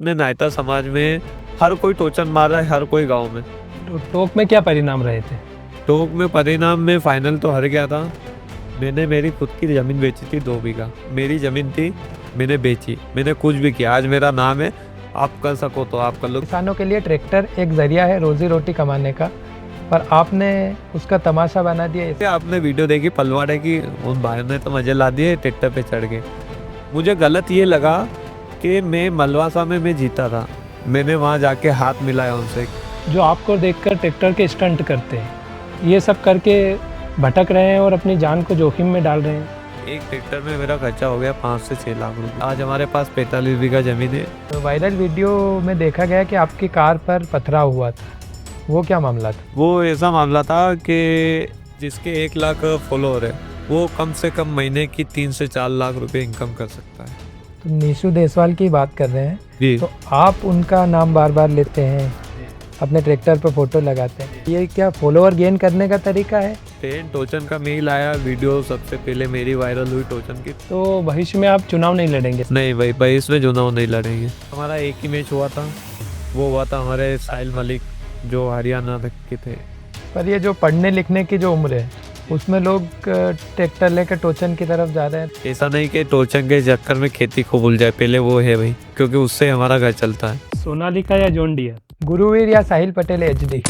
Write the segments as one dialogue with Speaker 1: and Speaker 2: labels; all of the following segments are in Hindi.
Speaker 1: अपने नायता समाज में हर कोई टोचन मार रहा है, हर कोई गांव में।
Speaker 2: तो टोक में क्या परिणाम रहे थे?
Speaker 1: टोक में परिणाम में फाइनल तो हार गया था। मैंने मेरी खुद की ज़मीन बेची थी, 2 बीघा मेरी ज़मीन थी, मैंने बेची। मैंने कुछ भी किया, आज मेरा नाम है। आप कर सको तो आप कर लो।
Speaker 2: किसानों के लिए ट्रैक्टर एक जरिया है रोजी रोटी कमाने का, पर आपने उसका तमाशा बना दिया।
Speaker 1: ये आपने वीडियो देखी पलवाड़े की, उन भाइयों ने तो मजे ला दिए ट्रैक्टर पे चढ़ के। मुझे गलत ये लगा कि मैं मलवासा में मैं जीता था, मैंने वहाँ जाके हाथ मिलाया उनसे।
Speaker 2: जो आपको देखकर ट्रैक्टर के स्टंट करते हैं, ये सब करके भटक रहे हैं और अपनी जान को जोखिम में डाल रहे हैं।
Speaker 1: एक ट्रैक्टर में मेरा खर्चा हो गया 5 से 6 लाख रुपए। आज हमारे पास 45 बीघा जमीन है।
Speaker 2: तो वायरल वीडियो में देखा गया कि आपकी कार पर पथराव हुआ था, वो क्या मामला था?
Speaker 1: वो ऐसा मामला था कि जिसके 1 लाख फॉलोअर है वो कम से कम महीने की 3 से 4 लाख रुपए इनकम कर सकता है।
Speaker 2: तो नीशू देसवाल की बात कर रहे हैं,
Speaker 1: जी।
Speaker 2: तो आप उनका नाम बार बार लेते हैं, अपने ट्रैक्टर पर फोटो लगाते हैं, ये क्या फॉलोअर गेन करने का तरीका है?
Speaker 1: ट्रेन टोचन का मेल आया, वीडियो सबसे पहले मेरी वायरल हुई टोचन की।
Speaker 2: तो भविष्य में आप चुनाव नहीं लड़ेंगे?
Speaker 1: नहीं भाई इसमें चुनाव नहीं लड़ेंगे। हमारा एक ही मैच हुआ था, वो हुआ था हमारे साहिल मलिक जो हरियाणा के थे।
Speaker 2: पर ये जो पढ़ने लिखने की जो उम्र है, उसमें लोग ट्रैक्टर लेकर टोचन की तरफ जा रहे हैं।
Speaker 1: ऐसा नहीं कि टोचन के चक्कर में खेती को भूल जाए, पहले वो है भाई, क्योंकि उससे हमारा घर चलता है।
Speaker 2: सोनालिका या जॉन डियर, गुरुवीर या साहिल पटेल एचडी?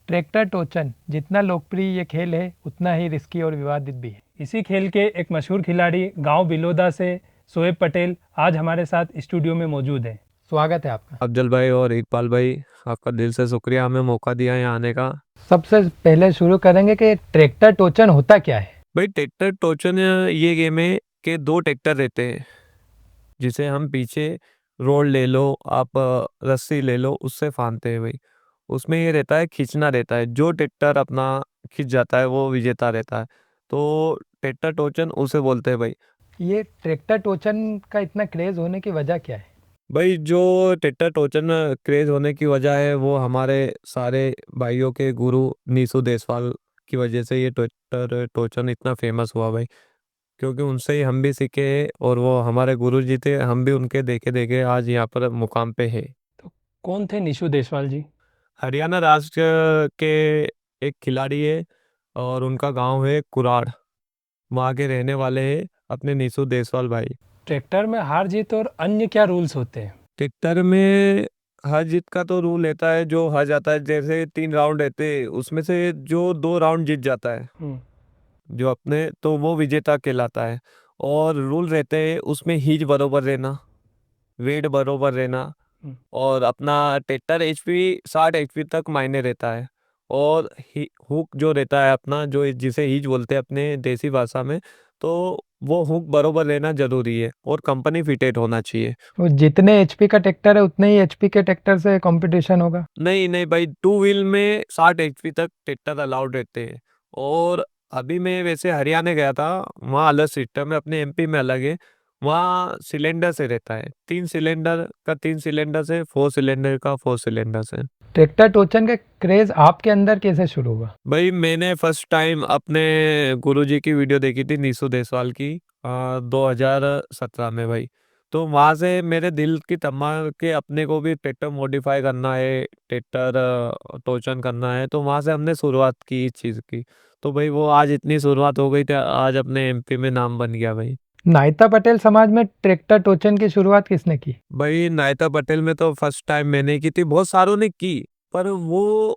Speaker 2: ट्रैक्टर टोचन जितना लोकप्रिय ये खेल है, उतना ही रिस्की और विवादित भी है। इसी खेल के एक मशहूर खिलाड़ी गांव बिलोदा से शोएब पटेल आज हमारे साथ स्टूडियो में मौजूद हैं। स्वागत है आपका।
Speaker 1: अफजल भाई और इकबाल भाई, आपका दिल से शुक्रिया हमें मौका दिया यहाँ आने का।
Speaker 2: सबसे पहले शुरू करेंगे कि ट्रैक्टर टोचन होता क्या है?
Speaker 1: भाई ट्रैक्टर टोचन ये गेम है कि 2 ट्रैक्टर रहते हैं, जिसे हम पीछे रोड ले लो, आप रस्सी ले लो, उससे फांदते हैं भाई। उसमें ये रहता है, खींचना रहता है, जो ट्रैक्टर अपना खींच जाता है वो विजेता रहता है। तो ट्रैक्टर टोचन उसे बोलते हैं भाई।
Speaker 2: ये ट्रैक्टर टोचन का इतना क्रेज होने की वजह क्या है?
Speaker 1: भाई जो ट्रैक्टर टोचन क्रेज होने की वजह है वो हमारे सारे भाइयों के गुरु नीसू देसवाल की वजह से ये ट्रैक्टर टोचन इतना फेमस हुआ भाई, क्योंकि उनसे ही हम भी सीखे और वो हमारे गुरु जी थे, हम भी उनके देखे देखे आज यहाँ पर मुकाम पे है।
Speaker 2: तो कौन थे नीशू देसवाल जी?
Speaker 1: हरियाणा राज्य के एक खिलाड़ी है और उनका गांव है कुराड़, वहाँ के रहने वाले हैं अपने नीसू देसवाल भाई।
Speaker 2: ट्रैक्टर में हार जीत और अन्य क्या रूल्स होते हैं?
Speaker 1: ट्रैक्टर में हर जीत का तो रूल रहता है, जो हार जाता है, जैसे 3 राउंड रहते हैं उसमें से जो 2 राउंड जीत जाता है जो अपने, तो वो विजेता कहलाता है। और रूल रहते हैं उसमें हीज बरोबर रहना, वेट बरोबर रहना,
Speaker 2: हम्म।
Speaker 1: और अपना ट्रैक्टर एचपी 60 एचपी तक मायने रहता है। और हुक जो रहता है अपना, जो जिसे हीज बोलते हैं अपने देसी भाषा में, तो वो हुक बरोबर रहना जरूरी है और कंपनी फिटेड होना चाहिए।
Speaker 2: तो जितने एचपी का ट्रैक्टर है, उतने ही एचपी के ट्रैक्टर से कंपटीशन होगा?
Speaker 1: नहीं नहीं भाई, 2 व्हील में 60 एचपी तक ट्रैक्टर अलाउड रहते हैं। और अभी मैं वैसे हरियाणा गया था, वहाँ अलग सिस्टम है, अपने एमपी में अलग है। वहाँ सिलेंडर से रहता है, 3 सिलेंडर से, 4 सिलेंडर का 4 सिलेंडर से।
Speaker 2: ट्रैक्टर टोचन का क्रेज आपके अंदर कैसे शुरू हुआ?
Speaker 1: भाई मैंने फर्स्ट टाइम अपने गुरुजी की वीडियो देखी थी नीसू देसवाल की, 2017 में भाई। तो वहाँ से मेरे दिल की तमा के अपने को भी ट्रैक्टर मॉडिफाई करना है, ट्रैक्टर टोचन करना है, तो वहाँ से हमने शुरुआत की इस चीज़ की। तो भाई वो आज इतनी शुरुआत हो गई थी, आज अपने एमपी में नाम बन गया भाई।
Speaker 2: नायता पटेल समाज में ट्रैक्टर टोचन की शुरुआत किसने की?
Speaker 1: भाई नायता पटेल में तो फर्स्ट टाइम मैंने की थी, बहुत सारों ने की, पर वो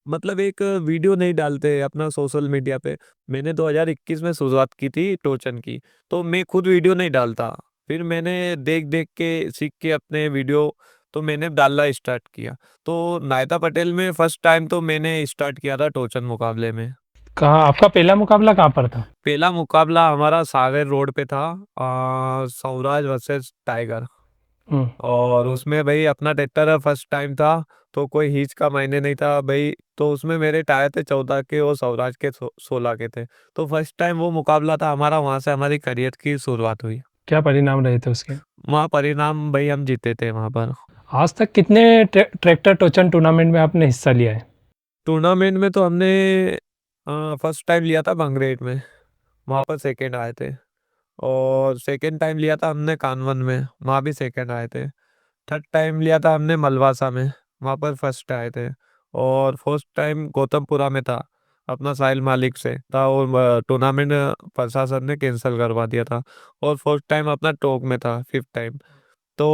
Speaker 1: मतलब एक वीडियो नहीं डालते अपना सोशल मीडिया पे। मैंने 2021 में शुरुआत की थी टोचन की, तो मैं खुद वीडियो नहीं डालता। फिर मैंने देख देख के सीख के अपने वीडियो, तो मैंने डालना स्टार्ट किया। तो नायता पटेल में फर्स्ट टाइम तो मैंने स्टार्ट किया था टोचन मुकाबले में।
Speaker 2: कहाँ आपका पहला मुकाबला कहाँ पर था?
Speaker 1: पहला मुकाबला हमारा सागर रोड पे था, सौराज वर्सेस टाइगर। और उसमें भाई अपना ट्रैक्टर फर्स्ट टाइम था, तो कोई हीच का मायने नहीं था भाई। तो उसमें मेरे टायर थे 14 के और स्वराज के 16 के थे। तो फर्स्ट टाइम वो मुकाबला था हमारा, वहां से हमारी करियर की शुरुआत हुई।
Speaker 2: क्या परिणाम रहे थे उसके?
Speaker 1: वहाँ परिणाम भाई हम जीते थे वहां पर।
Speaker 2: आज तक कितने ट्रैक्टर टोचन टूर्नामेंट में आपने हिस्सा लिया है?
Speaker 1: टूर्नामेंट में तो हमने फर्स्ट टाइम लिया था भंगरेट में, वहाँ पर सेकेंड आए थे। और सेकेंड टाइम लिया था हमने कानवन में, वहाँ भी सेकेंड आए थे। थर्ड टाइम लिया था हमने मलवासा में, वहाँ पर फर्स्ट आए थे। और फोर्थ टाइम गौतमपुरा में था, अपना साहिल मालिक से था, और टूर्नामेंट प्रशासन ने कैंसिल करवा दिया था। और फोर्थ टाइम अपना टोक में था, फिफ्थ टाइम। तो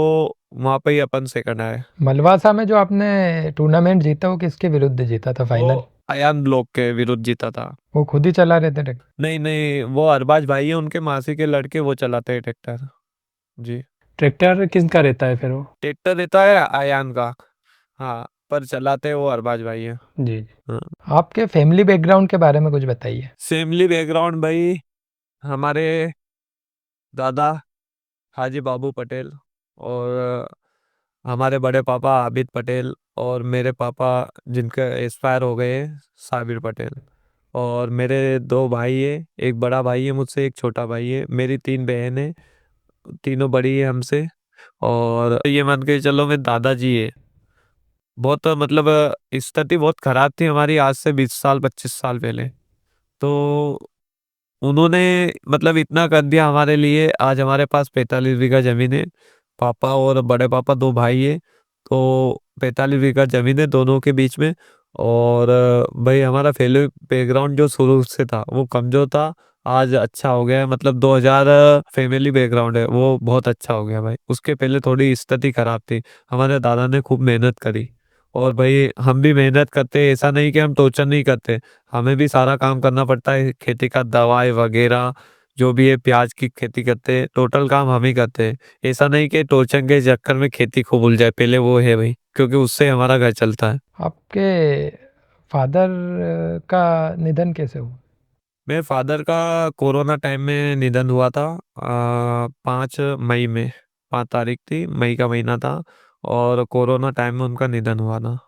Speaker 1: वहाँ पे ही अपन सेकंड आए।
Speaker 2: मलवासा में जो आपने टूर्नामेंट जीता वो किसके विरुद्ध जीता था
Speaker 1: वो
Speaker 2: फाइनल?
Speaker 1: अयान ब्लॉक के विरुद्ध जीता था।
Speaker 2: वो खुद ही चला रहे थे ट्रैक्टर?
Speaker 1: नहीं नहीं, वो अरबाज भाई है, उनके मासी के लड़के वो चलाते हैं ट्रैक्टर। जी।
Speaker 2: ट्रैक्टर किसका रहता है फिर वो?
Speaker 1: ट्रैक्टर देता है अयान का। हाँ, पर चलाते वो अरबाज भाई है।
Speaker 2: जी जी।
Speaker 1: हाँ।
Speaker 2: आपके फैमिली बैकग्राउंड के बारे में कुछ बताइए।
Speaker 1: फैमिली बैकग्राउंड भाई, हमारे दादा हाजी बाबू पटेल, और हमारे बड़े पापा आबिद पटेल, और मेरे पापा जिनके एक्सपायर हो गए साबिर पटेल। और मेरे दो भाई है, एक बड़ा भाई है मुझसे, एक छोटा भाई है। मेरी तीन बहन है, तीनों बड़ी है हमसे। और ये मान के चलो मैं दादाजी है। बहुत मतलब स्थिति बहुत खराब थी हमारी, आज से 20 साल 25 साल पहले। तो उन्होंने मतलब इतना कर दिया हमारे लिए, आज हमारे पास 45 बीघा जमीन है। पापा और बड़े पापा दो भाई है, तो 45 बीघा जमीन है दोनों के बीच में। और भाई हमारा फैमिली बैकग्राउंड जो शुरू से था वो कमजोर था, आज अच्छा हो गया है। मतलब 2000 फैमिली बैकग्राउंड है वो बहुत अच्छा हो गया भाई। उसके पहले थोड़ी स्थिति खराब थी। हमारे दादा ने खूब मेहनत करी, और भाई हम भी मेहनत करते हैं, ऐसा नहीं कि हम टोचन नहीं करते। हमें भी सारा काम करना पड़ता है, खेती का दवाई वगैरह जो भी है, प्याज की खेती करते हैं, टोटल काम हम ही करते हैं। ऐसा नहीं कि टोचन के चक्कर में खेती खूब भूल जाए, पहले वो है भाई, क्योंकि उससे हमारा घर चलता है।
Speaker 2: आपके फादर का निधन कैसे हुआ?
Speaker 1: मेरे फादर का कोरोना टाइम में निधन हुआ था, 5 मई में। 5 तारीख थी, मई का महीना था, और कोरोना टाइम में उनका निधन हुआ था।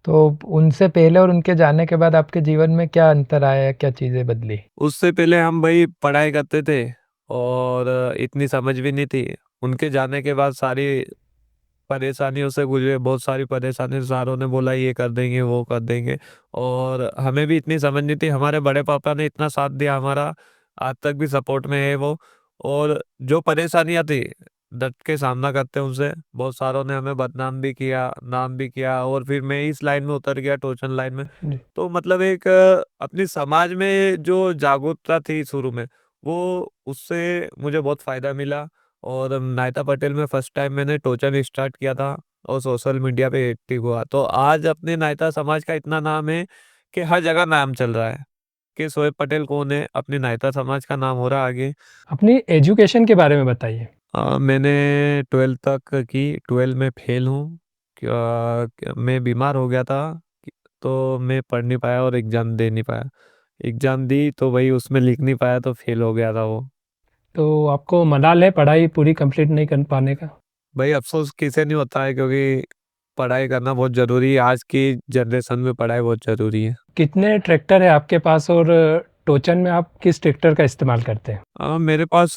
Speaker 2: तो उनसे पहले और उनके जाने के बाद आपके जीवन में क्या अंतर आया, क्या चीज़ें बदली?
Speaker 1: उससे पहले हम भाई पढ़ाई करते थे, और इतनी समझ भी नहीं थी। उनके जाने के बाद सारी परेशानियों से गुजरे, बहुत सारी परेशानी, सारों ने बोला ये कर देंगे वो कर देंगे। और हमें भी इतनी समझ नहीं थी, हमारे बड़े पापा ने इतना साथ दिया हमारा, आज तक भी सपोर्ट में है वो। और जो परेशानियां थी डट के सामना करते हैं उनसे। बहुत सारों ने हमें बदनाम भी किया, नाम भी किया, और फिर मैं इस लाइन में उतर गया, टोचन लाइन में।
Speaker 2: जी।
Speaker 1: तो मतलब एक अपनी समाज में जो जागरूकता थी शुरू में, वो उससे मुझे बहुत फायदा मिला। और नायता पटेल में फर्स्ट टाइम मैंने टोचन स्टार्ट किया था, और सोशल मीडिया पे एक्टिव हुआ, तो आज अपने नायता समाज का इतना नाम है कि हर जगह नाम चल रहा है कि शोएब पटेल कौन है, अपने नायता समाज का नाम हो रहा है आगे।
Speaker 2: अपनी एजुकेशन के बारे में बताइए।
Speaker 1: मैंने 12th तक की, 12 में फेल हूँ। मैं बीमार हो गया था, तो मैं पढ़ नहीं पाया और एग्ज़ाम दे नहीं पाया। एग्ज़ाम दी तो वही उसमें लिख नहीं पाया, तो फेल हो गया था वो।
Speaker 2: तो आपको मलाल है पढ़ाई पूरी कंप्लीट नहीं कर पाने का?
Speaker 1: भाई अफसोस किसे नहीं होता है, क्योंकि पढ़ाई करना बहुत ज़रूरी है, आज की जनरेशन में पढ़ाई बहुत ज़रूरी है।
Speaker 2: कितने ट्रैक्टर है आपके पास, और टोचन में आप किस ट्रैक्टर का इस्तेमाल करते हैं?
Speaker 1: मेरे पास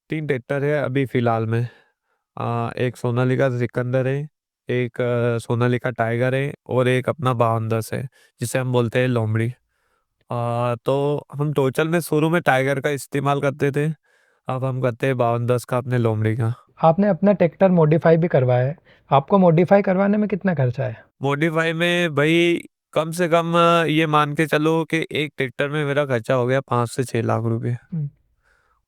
Speaker 1: 3 ट्रैक्टर है अभी फ़िलहाल में। एक सोनालिका सिकंदर है, एक सोनालिका टाइगर है, और एक अपना 5210 है, जिसे हम बोलते हैं लोमड़ी। तो हम टोचन में शुरू में टाइगर का इस्तेमाल करते थे, अब हम करते हैं 5210 का, अपने लोमड़ी का।
Speaker 2: आपने अपना ट्रैक्टर मॉडिफाई भी करवाया है, आपको मॉडिफाई करवाने में कितना खर्चा है?
Speaker 1: मॉडिफाई में भाई कम से कम ये मान के चलो कि एक ट्रैक्टर में मेरा खर्चा हो गया 5 से 6 लाख रुपए।
Speaker 2: हम्म।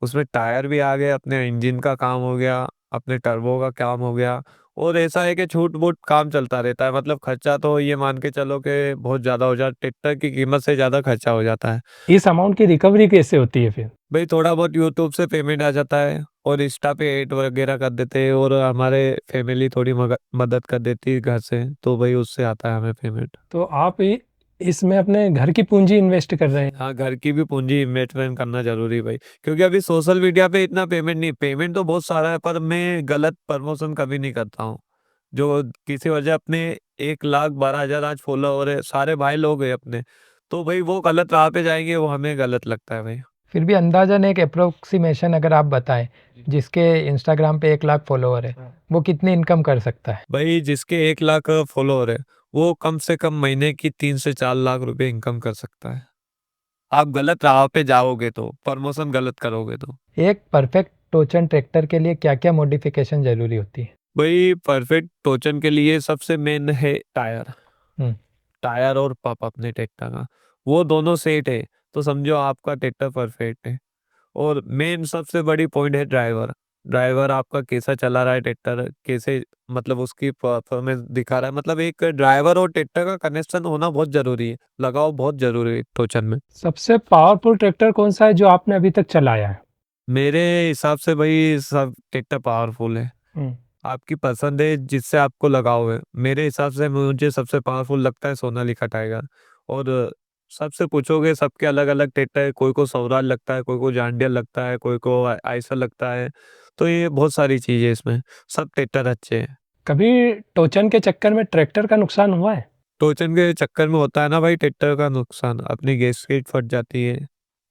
Speaker 1: उसमें टायर भी आ गए, अपने इंजन का काम हो गया, अपने टर्बो का काम हो गया। और ऐसा है कि छूट बूट काम चलता रहता है, मतलब खर्चा तो ये मान के चलो कि बहुत ज़्यादा हो जाता, ट्रैक्टर की कीमत से ज़्यादा खर्चा हो जाता है।
Speaker 2: इस अमाउंट की रिकवरी कैसे होती है फिर?
Speaker 1: भाई थोड़ा बहुत यूट्यूब से पेमेंट आ जाता है, और इंस्टा पे ऐड वगैरह कर देते हैं, और हमारे फैमिली थोड़ी मदद कर देती है घर से, तो भाई उससे आता है हमें पेमेंट।
Speaker 2: तो आप इसमें अपने घर की पूंजी इन्वेस्ट कर रहे हैं।
Speaker 1: हाँ, घर की भी पूंजी इन्वेस्टमेंट करना जरूरी भाई, क्योंकि अभी सोशल मीडिया पे इतना पेमेंट नहीं, पेमेंट तो बहुत सारा है पर मैं गलत प्रमोशन कभी नहीं करता हूँ। जो किसी वजह अपने 1,12,000 आज फॉलोवर है, सारे भाई लोग हैं अपने, तो भाई वो गलत राह पे जाएंगे, वो हमें गलत लगता है भाई।
Speaker 2: फिर भी अंदाजन एक अप्रोक्सीमेशन अगर आप बताएं, जिसके इंस्टाग्राम पे 1 लाख फॉलोवर है, वो कितनी इनकम कर सकता है?
Speaker 1: भाई जिसके 1 लाख फॉलोअर है, वो कम से कम महीने की 3 से 4 लाख रुपए इनकम कर सकता है। आप गलत राह पे जाओगे तो, प्रमोशन गलत करोगे तो।
Speaker 2: एक परफेक्ट टोचन ट्रैक्टर के लिए क्या-क्या मॉडिफिकेशन ज़रूरी होती है?
Speaker 1: भाई परफेक्ट टोचन के लिए सबसे मेन है टायर।
Speaker 2: हुँ।
Speaker 1: टायर और पंप अपने ट्रैक्टर का, वो दोनों सेट है तो समझो आपका ट्रैक्टर परफेक्ट है। और मेन सबसे बड़ी पॉइंट है ड्राइवर। ड्राइवर आपका कैसा चला रहा है ट्रैक्टर, कैसे मतलब उसकी परफॉर्मेंस दिखा रहा है, मतलब एक ड्राइवर और ट्रैक्टर का कनेक्शन होना बहुत जरूरी है, लगाव बहुत जरूरी है टोचन में।
Speaker 2: सबसे पावरफुल ट्रैक्टर कौन-सा है जो आपने अभी तक चलाया है?
Speaker 1: मेरे हिसाब से भाई सब ट्रैक्टर पावरफुल है।
Speaker 2: हुँ।
Speaker 1: आपकी पसंद है जिससे आपको लगाव है, मेरे हिसाब से मुझे सबसे पावरफुल लगता है सोनालिका टाइगर। और सबसे पूछोगे सबके अलग अलग ट्रैक्टर है, कोई को स्वराज लगता है, कोई को जांडियर लगता है, कोई को आइसर लगता है, तो ये बहुत सारी चीजें इसमें, सब ट्रैक्टर अच्छे हैं।
Speaker 2: कभी टोचन के चक्कर में ट्रैक्टर का नुकसान हुआ है?
Speaker 1: टोचन के चक्कर में होता है ना भाई ट्रैक्टर का नुकसान, अपनी गैसकेट फट जाती है,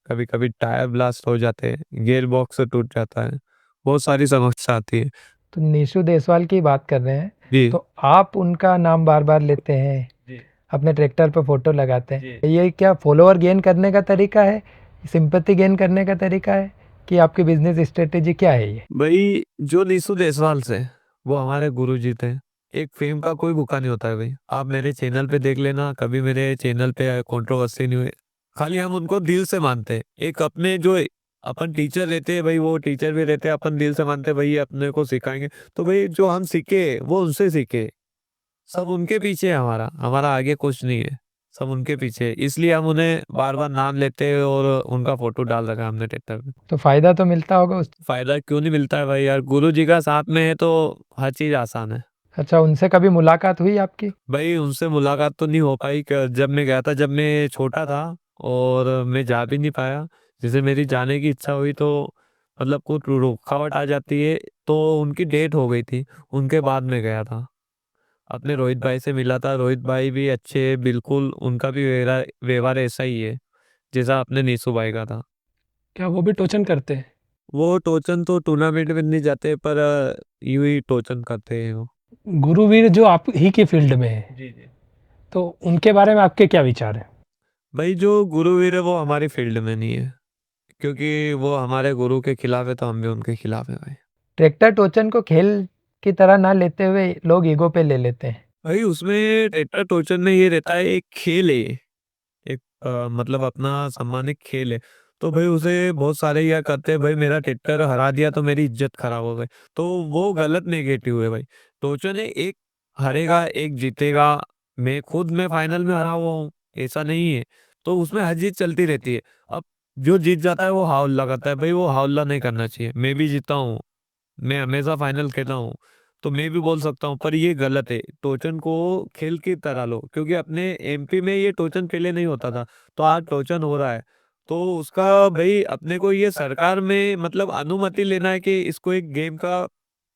Speaker 1: कभी कभी टायर ब्लास्ट हो जाते हैं, गियर बॉक्स टूट जाता है, बहुत सारी समस्या आती है।
Speaker 2: तो नीशू देसवाल की बात कर रहे हैं,
Speaker 1: जी
Speaker 2: तो आप उनका नाम बार-बार लेते हैं,
Speaker 1: जी
Speaker 2: अपने ट्रैक्टर पे फ़ोटो लगाते हैं।
Speaker 1: जी।
Speaker 2: ये क्या फॉलोवर गेन करने का तरीका है, सिंपैथी गेन करने का तरीका है, कि आपकी बिज़नेस स्ट्रैटेजी क्या है ये?
Speaker 1: भाई जो नीसू देसवाल से, वो हमारे गुरुजी थे। एक फेम का कोई भूखा नहीं होता है भाई, आप मेरे चैनल पे देख लेना, कभी मेरे चैनल पे कंट्रोवर्सी नहीं हुई। खाली हम उनको दिल से मानते हैं, एक अपने जो अपन टीचर रहते हैं भाई, वो टीचर भी रहते हैं, अपन दिल से मानते हैं भाई ये अपने को सिखाएंगे, तो भाई जो हम सीखे वो उनसे सीखे, सब उनके पीछे है, हमारा हमारा आगे कुछ नहीं है, सब उनके पीछे है। इसलिए हम उन्हें बार बार नाम लेते हैं और उनका फोटो डाल रखा है हमने ट्विटर पे।
Speaker 2: तो फ़ायदा तो मिलता होगा उस
Speaker 1: फायदा क्यों नहीं मिलता है भाई यार, गुरु जी का साथ में है तो हर चीज आसान है।
Speaker 2: अच्छा, उनसे कभी मुलाकात हुई आपकी?
Speaker 1: भाई उनसे मुलाकात तो नहीं हो पाई, जब मैं गया था, जब मैं छोटा था और मैं जा भी नहीं पाया। जैसे मेरी जाने की इच्छा हुई तो मतलब कुछ रुकावट आ जाती है, तो उनकी डेट हो गई थी, उनके बाद में गया था। अपने रोहित भाई से मिला था, रोहित भाई भी अच्छे हैं, बिल्कुल उनका भी व्यवहार व्यवहार ऐसा ही है जैसा अपने नीसू भाई का था।
Speaker 2: क्या वो भी टोचन करते हैं?
Speaker 1: वो टोचन तो टूर्नामेंट में नहीं जाते, पर यूं ही टोचन करते हैं वो।
Speaker 2: गुरुवीर जो आप ही की फील्ड में है,
Speaker 1: जी जी।
Speaker 2: तो उनके बारे में आपके क्या विचार हैं?
Speaker 1: भाई जो गुरुवीर है वो हमारी फील्ड में नहीं है, क्योंकि वो हमारे गुरु के खिलाफ है तो हम भी उनके खिलाफ है भाई।
Speaker 2: ट्रैक्टर टोचन को खेल की तरह ना लेते हुए लोग ईगो पे ले लेते हैं।
Speaker 1: भाई उसमें ट्रैक्टर टोचन में ये रहता है, एक खेल है, एक मतलब अपना सम्मानित खेल है, तो भाई उसे बहुत सारे यह करते हैं भाई मेरा ट्रैक्टर हरा दिया तो मेरी इज्जत खराब हो गई, तो वो गलत नेगेटिव है भाई। टोचन है, एक हारेगा एक जीतेगा, मैं फाइनल में हरा हुआ हूँ, ऐसा नहीं है, तो उसमें हर चीज चलती रहती है। अब जो जीत जाता है वो हाउल्ला करता है, भाई वो हाउल्ला नहीं करना चाहिए, मैं भी जीता हूँ, मैं हमेशा फाइनल खेला हूँ, तो मैं भी बोल सकता हूँ, पर ये गलत है। टोचन को खेल की तरह लो, क्योंकि अपने एमपी में ये टोचन पहले नहीं होता था, तो आज टोचन हो रहा है, तो उसका भाई अपने को ये सरकार में मतलब अनुमति लेना है कि इसको एक गेम का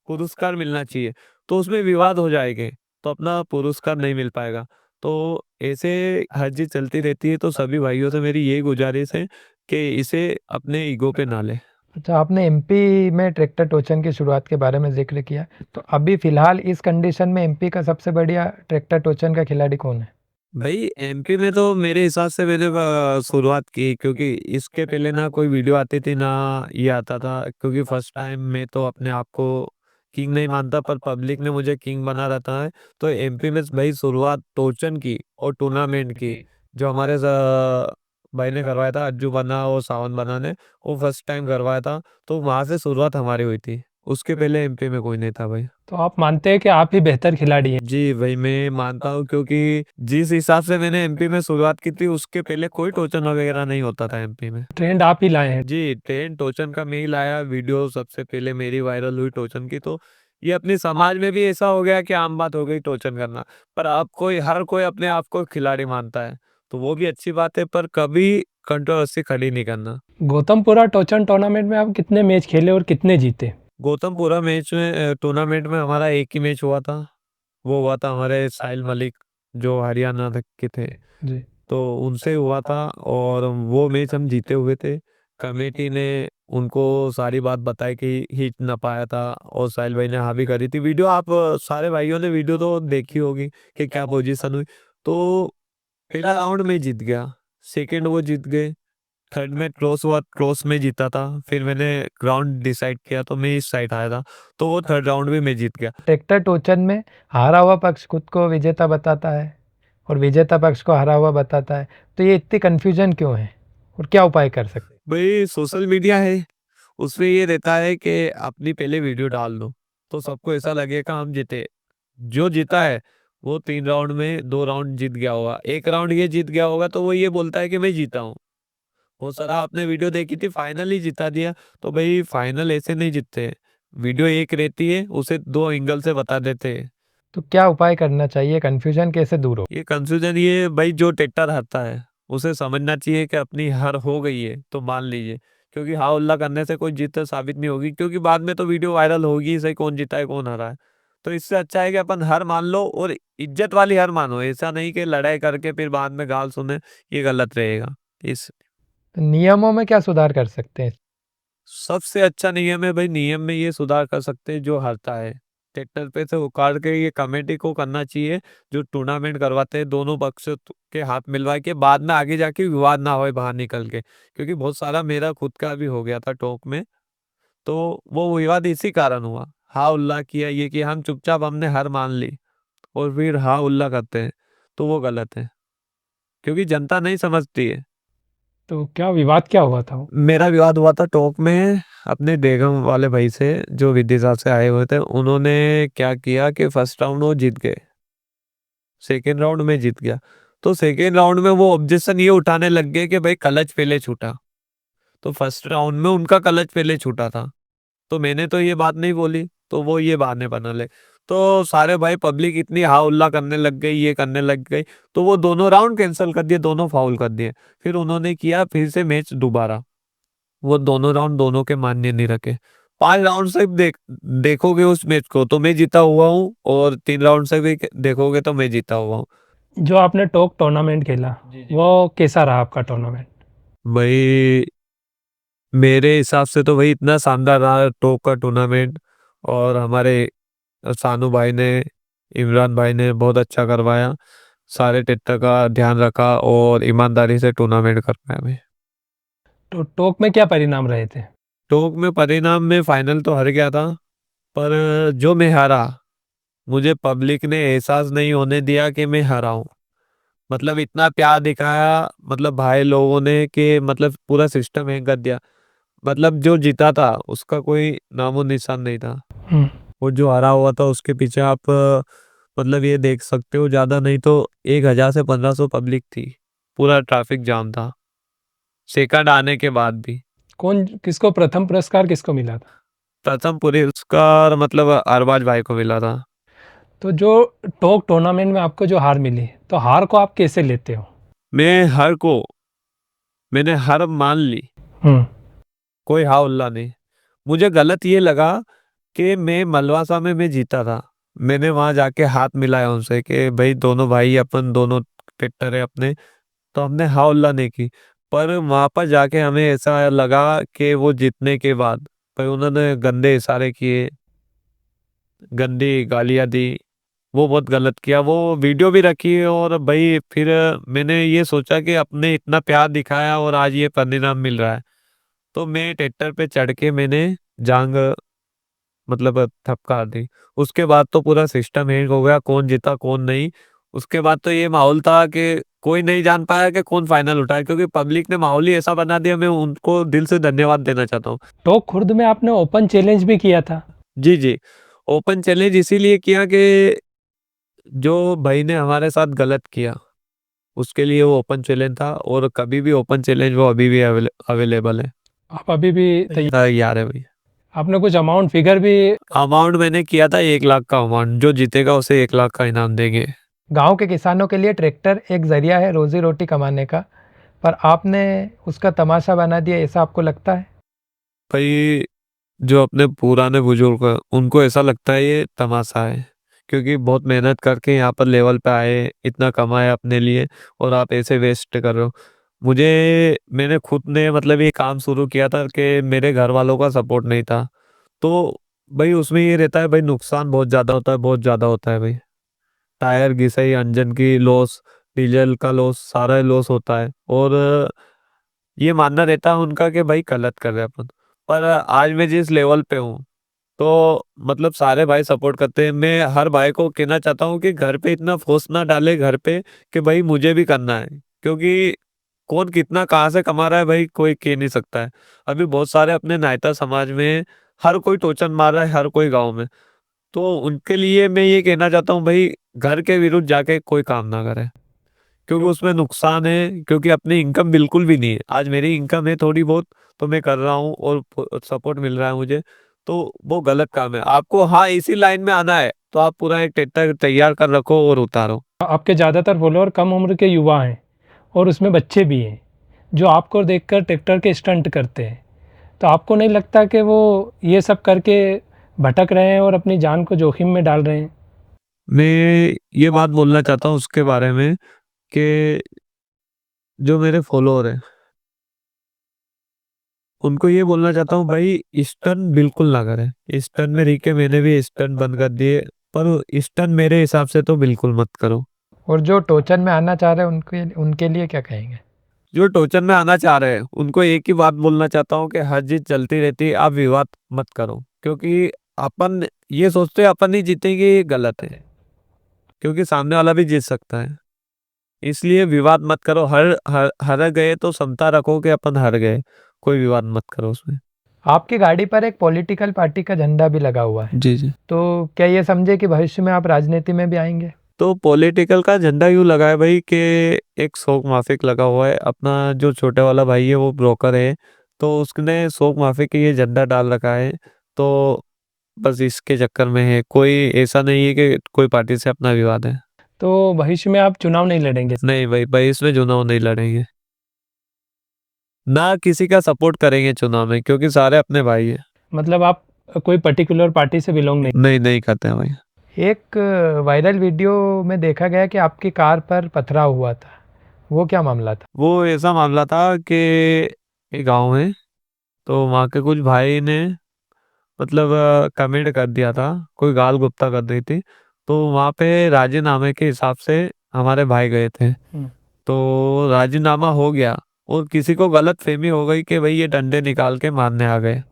Speaker 1: पुरस्कार मिलना चाहिए, तो उसमें विवाद हो जाएंगे, तो अपना पुरस्कार नहीं मिल पाएगा। तो ऐसे हर चीज चलती रहती है, तो सभी भाइयों से मेरी यही गुजारिश है कि इसे अपने ईगो पे ना ले।
Speaker 2: अच्छा, आपने एमपी में ट्रैक्टर टोचन की शुरुआत के बारे में ज़िक्र किया, तो अभी फ़िलहाल इस कंडीशन में एमपी का सबसे बढ़िया ट्रैक्टर टोचन का खिलाड़ी कौन है?
Speaker 1: भाई एमपी में तो मेरे हिसाब से मैंने शुरुआत की, क्योंकि इसके पहले ना कोई वीडियो आती थी ना ये आता था, क्योंकि फर्स्ट टाइम मैं तो अपने आप को किंग नहीं मानता, पर पब्लिक ने मुझे किंग बना रहता है, तो एमपी में भाई शुरुआत टोचन की और टूर्नामेंट की, जो हमारे भाई ने करवाया था, अज्जू बना और सावन बना ने, वो फर्स्ट टाइम करवाया था, तो वहां से शुरुआत हमारी हुई थी, उसके पहले एमपी में कोई नहीं था भाई।
Speaker 2: तो आप मानते हैं कि आप ही बेहतर खिलाड़ी हैं?
Speaker 1: जी भाई मैं मानता हूँ, क्योंकि जिस हिसाब से मैंने एमपी में शुरुआत की थी उसके पहले कोई टोचन वगैरह नहीं होता था एमपी में।
Speaker 2: ट्रेंड आप ही लाए हैं।
Speaker 1: जी ट्रेन टोचन का मैं ही लाया, वीडियो सबसे पहले मेरी वायरल हुई टोचन की, तो ये अपने समाज में भी ऐसा हो गया कि आम बात हो गई टोचन करना, पर अब कोई हर कोई अपने आप को खिलाड़ी मानता है, तो वो भी अच्छी बात है, पर कभी कंट्रोवर्सी खड़ी नहीं करना।
Speaker 2: गौतमपुरा टोचन टूर्नामेंट में आप कितने मैच खेले और कितने जीते?
Speaker 1: गौतमपुरा मैच में टूर्नामेंट में हमारा एक ही मैच हुआ था। वो हुआ था हमारे साहिल मलिक, जो हरियाणा के थे,
Speaker 2: जी।
Speaker 1: तो उनसे हुआ था, और वो मैच हम जीते हुए थे। कमेटी ने उनको सारी बात बताई कि हिट ना पाया था, और साहिल भाई ने हाँ भी करी थी। वीडियो आप सारे भाइयों ने वीडियो तो देखी होगी कि क्या पोजीशन हुई। तो पहला राउंड में जीत गया, सेकंड वो जीत गए, थर्ड में क्लोस हुआ, क्लोस में जीता था। फिर मैंने ग्राउंड डिसाइड किया तो मैं इस साइड आया था, तो वो थर्ड राउंड भी मैं जीत गया।
Speaker 2: ट्रैक्टर टोचन में हारा हुआ पक्ष खुद को विजेता बताता है और विजेता पक्ष को हारा हुआ बताता है, तो ये इतनी कन्फ्यूजन क्यों है और क्या उपाय कर सकते हैं?
Speaker 1: भाई सोशल मीडिया है, उसमें ये रहता है कि अपनी पहले वीडियो डाल दो तो सबको ऐसा लगेगा हम जीते। जो जीता है वो 3 राउंड में 2 राउंड जीत गया होगा, एक राउंड ये जीत गया होगा, तो वो ये बोलता है कि मैं जीता हूँ। वो सारा आपने वीडियो देखी थी, फाइनल ही जिता दिया। तो भाई फाइनल ऐसे नहीं जीतते, वीडियो एक रहती है, उसे 2 एंगल से बता देते हैं।
Speaker 2: तो क्या उपाय करना चाहिए, कन्फ्यूजन कैसे दूर हो?
Speaker 1: ये कंफ्यूजन, ये भाई जो टेक्टर हारता है उसे समझना चाहिए कि अपनी हार हो गई है तो मान लीजिए, क्योंकि हाँ उल्ला करने से कोई जीत साबित नहीं होगी, क्योंकि बाद में तो वीडियो वायरल होगी ही सही, कौन जीता है कौन हारा है। तो इससे अच्छा है कि अपन हार मान लो, और इज्जत वाली हार मानो, ऐसा नहीं कि लड़ाई करके फिर बाद में गाल सुने, ये गलत रहेगा। इस
Speaker 2: तो नियमों में क्या सुधार कर सकते हैं?
Speaker 1: सबसे अच्छा नियम है भाई, नियम में ये सुधार कर सकते हैं जो हारता है ट्रैक्टर पे से उखाड़ के ये कमेटी को करना चाहिए, जो टूर्नामेंट करवाते हैं दोनों पक्ष के हाथ मिलवा के, बाद में आगे जाके विवाद ना होए बाहर निकल के। क्योंकि बहुत सारा मेरा खुद का भी हो गया था टोक में, तो वो विवाद इसी कारण हुआ। हाँ उल्ला किया, ये कि हम चुपचाप हमने हार मान ली और फिर हाँ उल्ला करते हैं, तो वो गलत है, क्योंकि जनता नहीं समझती है।
Speaker 2: तो क्या विवाद क्या हुआ था?
Speaker 1: मेरा विवाद हुआ था टॉप में अपने डेगम वाले भाई से, जो विदिशा से आए हुए थे। उन्होंने क्या किया कि फर्स्ट राउंड वो जीत गए, सेकेंड राउंड में जीत गया। तो सेकेंड राउंड में वो ऑब्जेक्शन ये उठाने लग गए कि भाई क्लच पहले छूटा, तो फर्स्ट राउंड में उनका क्लच पहले छूटा था, तो मैंने तो ये बात नहीं बोली, तो वो ये बहाने बना ले। तो सारे भाई पब्लिक इतनी हा उल्ला करने लग गई, ये करने लग गई, तो वो दोनों राउंड कैंसिल कर दिए, दोनों फाउल कर दिए। फिर उन्होंने किया फिर से मैच दोबारा, वो दोनों राउंड दोनों के मान्य नहीं रखे। 5 राउंड से देखोगे उस मैच को तो मैं जीता हुआ हूँ, और 3 राउंड से भी देखोगे तो मैं जीता हुआ हूँ।
Speaker 2: जो आपने टोक टूर्नामेंट खेला, वो कैसा रहा आपका टूर्नामेंट?
Speaker 1: भाई मेरे हिसाब से तो भाई इतना शानदार रहा टोक का टूर्नामेंट, और हमारे सानू भाई ने, इमरान भाई ने बहुत अच्छा करवाया, सारे टेक्टर का ध्यान रखा और ईमानदारी से टूर्नामेंट करवाया। मैं
Speaker 2: तो टोक में क्या परिणाम रहे थे?
Speaker 1: टोक में परिणाम में फाइनल तो हार गया था, पर जो मैं हारा, मुझे पब्लिक ने एहसास नहीं होने दिया कि मैं हारा हूँ। मतलब इतना प्यार दिखाया, मतलब भाई लोगों ने, कि मतलब पूरा सिस्टम हैंग कर दिया। मतलब जो जीता था उसका कोई नामो निशान नहीं था,
Speaker 2: हम्म।
Speaker 1: और जो हारा हुआ था उसके पीछे आप मतलब ये देख सकते हो, ज्यादा नहीं तो 1000 से 1500 पब्लिक थी, पूरा ट्रैफिक जाम था सेकंड आने के बाद भी।
Speaker 2: कौन, किसको प्रथम पुरस्कार किसको मिला था?
Speaker 1: प्रथम पुरस्कार मतलब अरबाज भाई को मिला था।
Speaker 2: तो जो टोक टूर्नामेंट में आपको जो हार मिली, तो हार को आप कैसे लेते हो?
Speaker 1: मैं हर को मैंने हार मान ली,
Speaker 2: हम्म।
Speaker 1: कोई हा उल्ला नहीं। मुझे गलत ये लगा कि मैं मलवासा में मैं जीता था, मैंने वहां जाके हाथ मिलाया उनसे कि भाई दोनों भाई अपन दोनों ट्रैक्टर है अपने, तो हमने हा उल्ला नहीं की। पर वहां पर जाके हमें ऐसा लगा कि वो जीतने के बाद पर उन्होंने गंदे इशारे किए, गंदी गालियां दी, वो बहुत गलत किया। वो वीडियो भी रखी है, और भाई फिर मैंने ये सोचा कि अपने इतना प्यार दिखाया और आज ये परिणाम मिल रहा है, तो मैं ट्रैक्टर पे चढ़ के मैंने जांग मतलब थपका दी। उसके बाद तो पूरा सिस्टम हैंग हो गया, कौन जीता कौन नहीं। उसके बाद तो ये माहौल था कि कोई नहीं जान पाया कि कौन फाइनल उठाए, क्योंकि पब्लिक ने माहौल ही ऐसा बना दिया। मैं उनको दिल से धन्यवाद देना चाहता हूँ।
Speaker 2: टोक खुर्द में आपने ओपन चैलेंज भी किया था।
Speaker 1: जी जी, ओपन चैलेंज इसीलिए किया कि जो भाई ने हमारे साथ गलत किया उसके लिए वो ओपन चैलेंज था, और कभी भी ओपन चैलेंज वो अभी भी अवेलेबल है।
Speaker 2: आप अभी भी
Speaker 1: तैयार है भाई।
Speaker 2: आपने कुछ अमाउंट फिगर भी?
Speaker 1: अमाउंट मैंने किया था 1 लाख का अमाउंट, जो जीतेगा उसे 1 लाख का इनाम देंगे।
Speaker 2: गांव के किसानों के लिए ट्रैक्टर एक ज़रिया है रोज़ी रोटी कमाने का, पर आपने उसका तमाशा बना दिया, ऐसा आपको लगता है?
Speaker 1: भाई जो अपने पुराने बुजुर्ग हैं, उनको ऐसा लगता है ये तमाशा है, क्योंकि बहुत मेहनत करके यहाँ पर लेवल पे आए, इतना कमाए अपने लिए, और आप ऐसे वेस्ट कर रहे हो। मैंने खुद ने मतलब ये काम शुरू किया था कि मेरे घर वालों का सपोर्ट नहीं था, तो भाई उसमें ये रहता है भाई, नुकसान बहुत ज़्यादा होता है, बहुत ज़्यादा होता है भाई। टायर घिसाई, इंजन की लॉस, डीजल का लॉस, सारा लॉस होता है। और ये मानना रहता है उनका कि भाई गलत कर रहे हैं अपन। पर आज मैं जिस लेवल पे हूँ, तो मतलब सारे भाई सपोर्ट करते हैं। मैं हर भाई को कहना चाहता हूँ कि घर पे इतना फोर्स ना डाले घर पे कि भाई मुझे भी करना है, क्योंकि कौन कितना कहाँ से कमा रहा है भाई कोई कह नहीं सकता है। अभी बहुत सारे अपने नायता समाज में हर कोई टोचन मार रहा है, हर कोई गांव में। तो उनके लिए मैं ये कहना चाहता हूँ भाई, घर के विरुद्ध जाके कोई काम ना करे, क्योंकि उसमें नुकसान है, क्योंकि अपनी इनकम बिल्कुल भी नहीं है। आज मेरी इनकम है थोड़ी बहुत, तो मैं कर रहा हूँ और सपोर्ट मिल रहा है मुझे, तो वो गलत काम है। आपको हाँ इसी लाइन में आना है तो आप पूरा एक ट्रैक्टर तैयार कर रखो और उतारो।
Speaker 2: आपके ज़्यादातर फॉलोअर कम उम्र के युवा हैं और उसमें बच्चे भी हैं, जो आपको देखकर ट्रैक्टर के स्टंट करते हैं। तो आपको नहीं लगता कि वो ये सब करके भटक रहे हैं और अपनी जान को जोखिम में डाल रहे हैं?
Speaker 1: मैं ये बात बोलना चाहता हूँ उसके बारे में कि जो मेरे फॉलोअर हैं, उनको ये बोलना चाहता हूँ भाई, स्टंट बिल्कुल ना करें। स्टंट में रीके मैंने भी स्टंट बंद कर दिए, पर स्टंट मेरे हिसाब से तो बिल्कुल मत करो।
Speaker 2: और जो टोचन में आना चाह रहे हैं उनके उनके लिए क्या कहेंगे?
Speaker 1: जो टोचन में आना चाह रहे हैं उनको एक ही बात बोलना चाहता हूँ कि हर चीज चलती रहती है, आप विवाद मत करो, क्योंकि अपन ये सोचते हैं अपन ही जीतेंगे, ये गलत है, क्योंकि सामने वाला भी जीत सकता है। इसलिए विवाद मत करो। हर गए तो समता रखो कि अपन हार गए, कोई विवाद मत करो उसमें।
Speaker 2: आपकी गाड़ी पर एक पॉलिटिकल पार्टी का झंडा भी लगा हुआ है,
Speaker 1: जी जी।
Speaker 2: तो क्या ये समझे कि भविष्य में आप राजनीति में भी आएंगे?
Speaker 1: तो पॉलिटिकल का झंडा यूं लगा है भाई कि एक शोक माफिक लगा हुआ है। अपना जो छोटे वाला भाई है वो ब्रोकर है, तो उसने शोक माफिक के ये झंडा डाल रखा है। तो बस इसके चक्कर में है, कोई ऐसा नहीं है कि कोई पार्टी से अपना विवाद है।
Speaker 2: तो भविष्य में आप चुनाव नहीं लड़ेंगे?
Speaker 1: नहीं भाई भाई, इसमें चुनाव नहीं लड़ेंगे, ना किसी का सपोर्ट करेंगे चुनाव में, क्योंकि सारे अपने भाई है।
Speaker 2: मतलब आप कोई पर्टिकुलर पार्टी से बिलोंग नहीं?
Speaker 1: नहीं नहीं करते हैं भाई।
Speaker 2: एक वायरल वीडियो में देखा गया कि आपकी कार पर पथराव हुआ था, वो क्या मामला था?
Speaker 1: वो ऐसा मामला था कि एक गांव है, तो वहाँ के कुछ भाई ने मतलब कमेंट कर दिया था, कोई गाल गुप्ता कर दी थी। तो वहाँ पे राजीनामे के हिसाब से हमारे भाई गए थे, तो राजीनामा हो गया, और किसी को गलत फहमी हो गई कि भाई ये डंडे निकाल के मारने आ गए।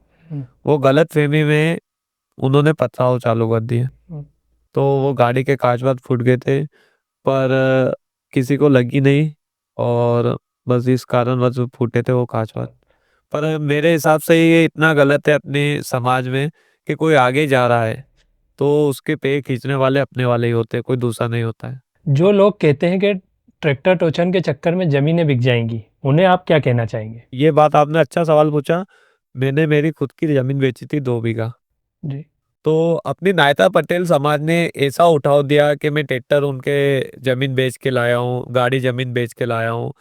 Speaker 1: वो गलत फहमी में उन्होंने पथराव चालू कर दिए, तो वो गाड़ी के कांच वाच फूट गए थे, पर किसी को लगी नहीं, और बस इस कारण बस फूटे थे वो कांच वाच। पर मेरे हिसाब से ये इतना गलत है अपने समाज में कि कोई आगे जा रहा है तो उसके पे खींचने वाले अपने वाले ही होते हैं, कोई दूसरा नहीं होता है।
Speaker 2: जो लोग कहते हैं कि ट्रैक्टर टोचन के चक्कर में ज़मीनें बिक जाएंगी, उन्हें आप क्या कहना चाहेंगे?
Speaker 1: ये बात आपने अच्छा सवाल पूछा। मैंने मेरी खुद की जमीन बेची थी 2 बीघा,
Speaker 2: जी।
Speaker 1: तो अपनी नायता पटेल समाज ने ऐसा उठाव दिया कि मैं ट्रैक्टर उनके जमीन बेच के लाया हूँ, गाड़ी जमीन बेच के लाया हूँ।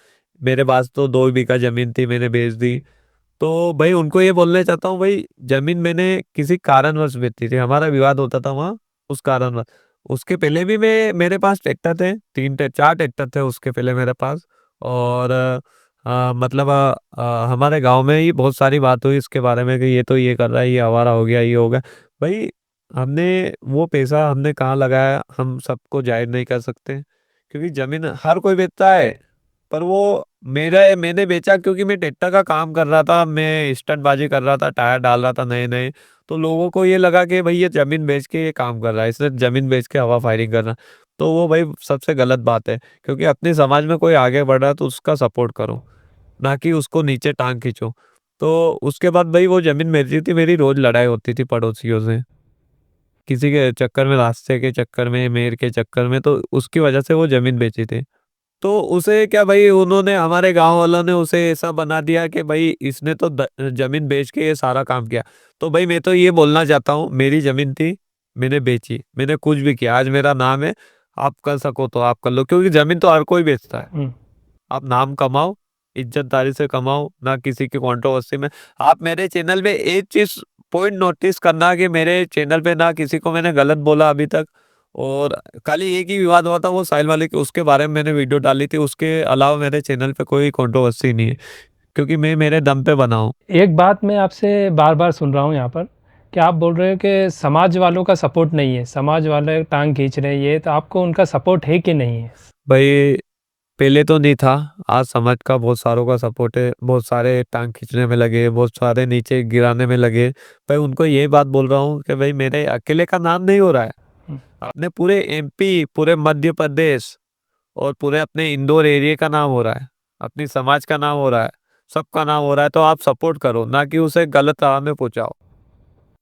Speaker 1: मेरे पास तो 2 बीघा जमीन थी, मैंने बेच दी। तो भाई उनको ये बोलना चाहता हूँ भाई, जमीन मैंने किसी कारणवश बेची थी, हमारा विवाद होता था वहाँ उस कारणवश। उसके पहले भी मेरे पास ट्रैक्टर थे, 4 ट्रैक्टर थे उसके पहले मेरे पास। और मतलब हमारे गांव में ही बहुत सारी बात हुई इसके बारे में कि ये तो ये कर रहा है, ये आवारा हो गया, ये हो गया। भाई हमने वो पैसा हमने कहाँ लगाया हम सबको जाहिर नहीं कर सकते, क्योंकि जमीन हर कोई बेचता है। पर वो मैंने बेचा क्योंकि मैं ट्रैक्टर का काम कर रहा था, मैं स्टंटबाजी कर रहा था, टायर डाल रहा था नए नए। तो लोगों को ये लगा कि भाई ये जमीन बेच के ये काम कर रहा है, इसने जमीन बेच के हवा फायरिंग कर रहा है। तो वो भाई सबसे गलत बात है, क्योंकि अपने समाज में कोई आगे बढ़ रहा है तो उसका सपोर्ट करो, ना कि उसको नीचे टांग खींचो। तो उसके बाद भाई वो जमीन मेरी थी, मेरी रोज लड़ाई होती थी पड़ोसियों से, किसी के चक्कर में, रास्ते के चक्कर में, मेयर के चक्कर में, तो उसकी वजह से वो जमीन बेची थी। तो उसे क्या भाई, उन्होंने हमारे गांव वालों ने उसे ऐसा बना दिया कि भाई इसने तो जमीन बेच के ये सारा काम किया। तो भाई मैं तो ये बोलना चाहता हूँ, मेरी जमीन थी, मैंने बेची, मैंने कुछ भी किया, आज मेरा नाम है। आप कर सको तो आप कर लो, क्योंकि जमीन तो हर कोई बेचता है।
Speaker 2: हम्म,
Speaker 1: आप नाम कमाओ, इज्जतदारी से कमाओ, ना किसी की कंट्रोवर्सी में। आप मेरे चैनल पे एक चीज पॉइंट नोटिस करना कि मेरे चैनल पे ना किसी को मैंने गलत बोला अभी तक। और खाली एक ही विवाद हुआ था, वो साहिल वाले के, उसके बारे में मैंने वीडियो डाली थी। उसके अलावा मेरे चैनल पे कोई कंट्रोवर्सी नहीं है, क्योंकि मैं मेरे दम पे बना हूँ।
Speaker 2: एक बात मैं आपसे बार बार सुन रहा हूँ यहाँ पर कि आप बोल रहे हो कि समाज वालों का सपोर्ट नहीं है, समाज वाले टांग खींच रहे हैं, ये तो आपको उनका सपोर्ट है कि नहीं है?
Speaker 1: भाई पहले तो नहीं था, आज समाज का बहुत सारों का सपोर्ट है। बहुत सारे टांग खींचने में लगे, बहुत सारे नीचे गिराने में लगे। भाई उनको यही बात बोल रहा हूँ कि भाई मेरे अकेले का नाम नहीं हो रहा है,
Speaker 2: हम्म,
Speaker 1: अपने पूरे एमपी, पूरे मध्य प्रदेश और पूरे अपने इंदौर एरिया का नाम हो रहा है, अपनी समाज का नाम हो रहा है, सबका नाम हो रहा है। तो आप सपोर्ट करो, ना कि उसे गलत राह में पहुंचाओ।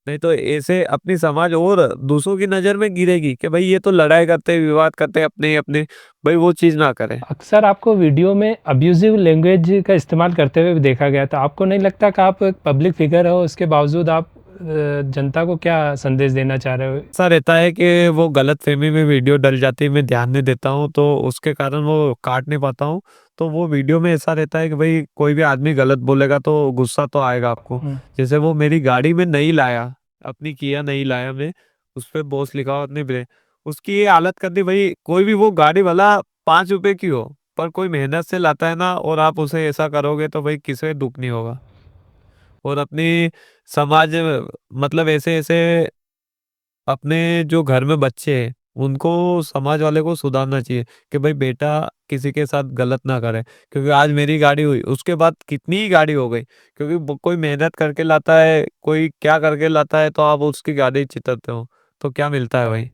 Speaker 1: नहीं तो ऐसे अपनी समाज और दूसरों की नजर में गिरेगी कि भाई ये तो लड़ाई करते, विवाद करते अपने ही अपने। भाई वो चीज ना करें।
Speaker 2: अक्सर आपको वीडियो में अब्यूजिव लैंग्वेज का इस्तेमाल करते हुए भी देखा गया, तो आपको नहीं लगता कि आप एक पब्लिक फिगर हो, उसके बावजूद आप जनता को क्या संदेश देना चाह रहे हो?
Speaker 1: ऐसा रहता है कि वो गलत फहमी में वीडियो डल जाती है, मैं ध्यान नहीं देता हूँ, तो उसके कारण वो काट नहीं पाता हूँ। तो वो वीडियो में ऐसा रहता है कि भाई कोई भी आदमी गलत बोलेगा तो गुस्सा तो आएगा आपको।
Speaker 2: हम्म,
Speaker 1: जैसे वो मेरी गाड़ी में नहीं लाया, अपनी किया नहीं लाया, मैं उस पर बॉस लिखा हुआ अपने ब्रेक, उसकी ये हालत कर दी। भाई कोई भी वो गाड़ी वाला 5 रुपए की हो, पर कोई मेहनत से लाता है ना, और आप उसे ऐसा करोगे तो भाई किसे दुख नहीं होगा। और अपनी समाज, मतलब ऐसे ऐसे अपने जो घर में बच्चे हैं उनको, समाज वाले को सुधारना चाहिए कि भाई बेटा किसी के साथ गलत ना करे। क्योंकि आज मेरी गाड़ी हुई, उसके बाद कितनी ही गाड़ी हो गई, क्योंकि कोई मेहनत करके लाता है, कोई क्या करके लाता है, तो आप उसकी गाड़ी चितरते हो, तो क्या मिलता है भाई।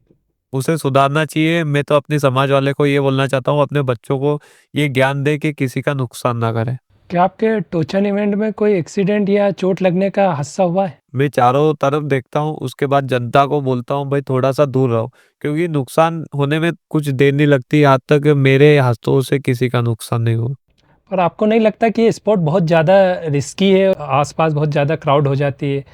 Speaker 1: उसे सुधारना चाहिए। मैं तो अपने समाज वाले को ये बोलना चाहता हूँ, अपने बच्चों को ये ज्ञान दे कि किसी का नुकसान ना करे।
Speaker 2: क्या आपके टोचन इवेंट में कोई एक्सीडेंट या चोट लगने का हादसा हुआ है?
Speaker 1: मैं चारों तरफ देखता हूँ, उसके बाद जनता को बोलता हूँ भाई थोड़ा सा दूर रहो, क्योंकि नुकसान होने में कुछ देर नहीं लगती, आज तक मेरे हाथों से किसी का नुकसान नहीं हुआ।
Speaker 2: और आपको नहीं लगता कि ये स्पोर्ट बहुत ज़्यादा रिस्की है, आसपास बहुत ज़्यादा क्राउड हो जाती है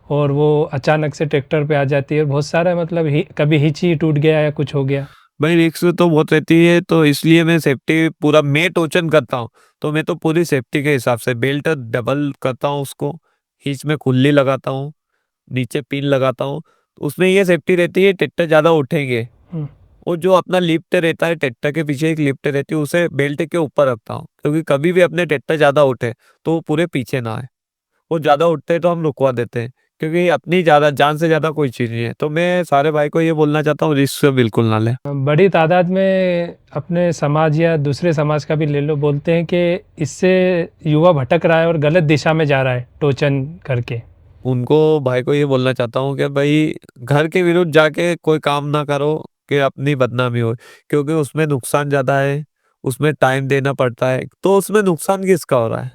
Speaker 2: और वो अचानक से ट्रैक्टर पे आ जाती है और बहुत सारा मतलब कभी हिच ही टूट गया या कुछ हो गया?
Speaker 1: भाई रिस्क तो बहुत रहती है, तो इसलिए मैं सेफ्टी पूरा मैं टोचन करता हूँ। तो मैं तो पूरी सेफ्टी के हिसाब से बेल्ट डबल करता हूँ, उसको हिच में खुल्ली लगाता हूँ, नीचे पिन लगाता हूँ। उसमें ये सेफ्टी रहती है, ट्रैक्टर ज्यादा उठेंगे।
Speaker 2: हम्म,
Speaker 1: और जो अपना लिफ्ट रहता है, ट्रैक्टर के पीछे एक लिफ्ट रहती है, उसे बेल्ट के ऊपर रखता हूँ, क्योंकि कभी भी अपने ट्रैक्टर ज्यादा उठे तो वो पूरे पीछे ना आए। वो ज्यादा उठते हैं तो हम रुकवा देते हैं, क्योंकि अपनी ज्यादा जान से ज्यादा कोई चीज नहीं है। तो मैं सारे भाई को ये बोलना चाहता हूँ, रिस्क बिल्कुल ना ले।
Speaker 2: बड़ी तादाद में अपने समाज या दूसरे समाज का भी ले लो, बोलते हैं कि इससे युवा भटक रहा है और गलत दिशा में जा रहा है टोचन करके।
Speaker 1: उनको भाई को ये बोलना चाहता हूँ कि भाई घर के विरुद्ध जाके कोई काम ना करो कि अपनी बदनामी हो, क्योंकि उसमें नुकसान ज्यादा है, उसमें टाइम देना पड़ता है। तो उसमें नुकसान किसका हो रहा है?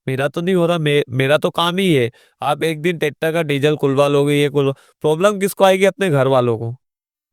Speaker 1: मेरा तो नहीं हो रहा। मेरा तो काम ही है। आप एक दिन ट्रैक्टर का डीजल खुलवा लोगे, ये खुलवा, प्रॉब्लम किसको आएगी? अपने घर वालों को,